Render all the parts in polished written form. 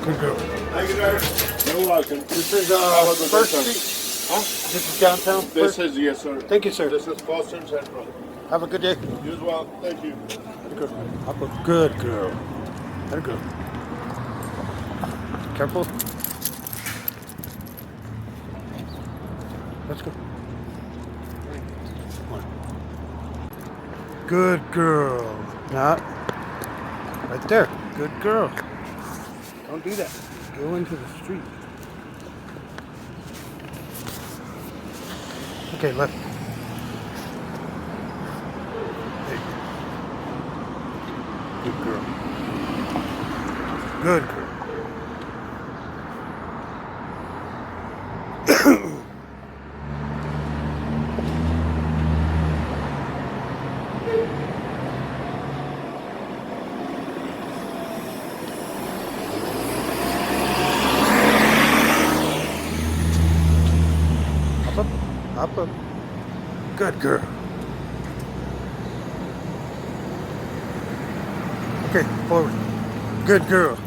Good girl. Thank you, sir. You're welcome. This is the First first Street. Huh? This is downtown. This First? is, yes, sir. Thank you, sir. This is Boston Central. Have a good day. You as well. Thank you. Good girl. Up a good girl. Good girl. Careful. Let's go. Come on. Good girl. Not right there. Good girl. Don't do that. Go into the street. Okay, left. Hey. Good girl. Good girl. Up, up. Good girl. Okay, forward. Good girl.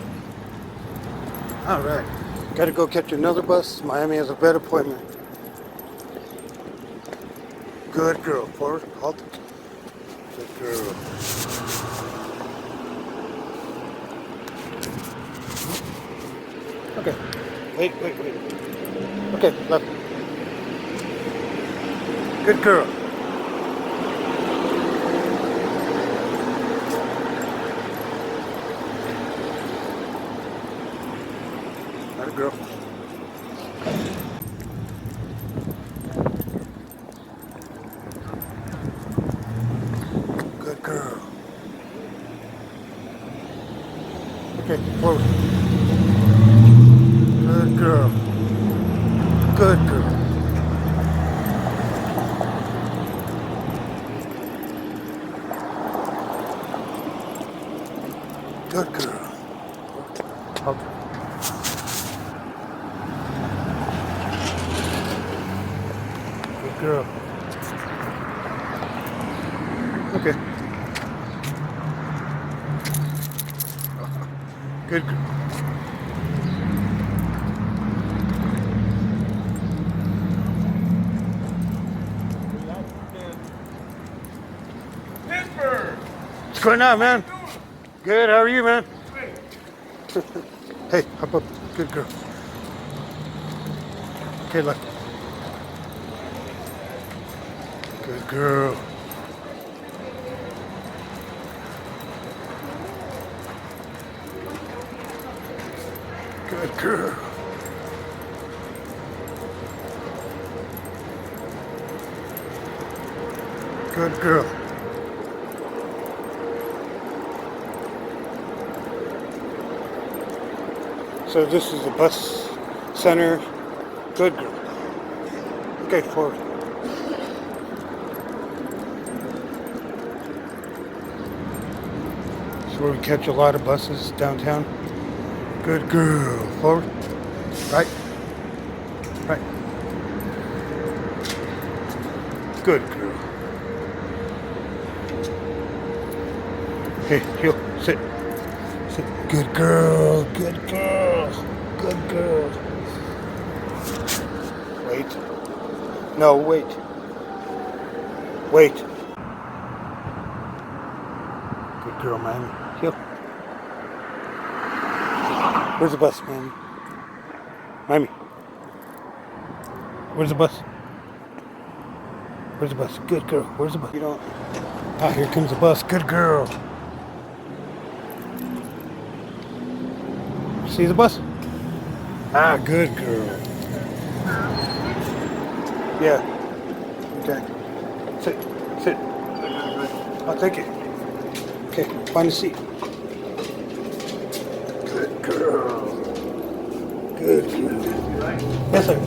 All right. Got to go catch another bus. Miami has a vet appointment. Good girl. Forward. Halt. Good girl. Okay. Wait. Okay, left. Good girl. Not a girl. Good girl. Okay, forward. Good girl. Good girl. Good girl. Okay. Good girl. Okay. Good girl. Pittsburgh! What's going on, man? Good, how are you, man? Hey, hop up. Good girl. Okay, look. Good girl. Good girl. Good girl. So this is the bus center. Good girl. Okay, forward. So where we catch a lot of buses downtown. Good girl. Forward. Right. Right. Good girl. Hey, heel. Sit. Sit. Good girl. Good girl. Good girl. Wait. No, wait. Wait. Good girl, man. Heel. Where's the bus, man? Miami. Where's the bus? Where's the bus? Good girl. Where's the bus? You don't. Ah, here comes the bus. Good girl. See the bus? Ah, good girl. Yeah. Okay. Sit. Sit. I'll take it. Okay. Find a seat. Good girl. Good girl. Yes, sir.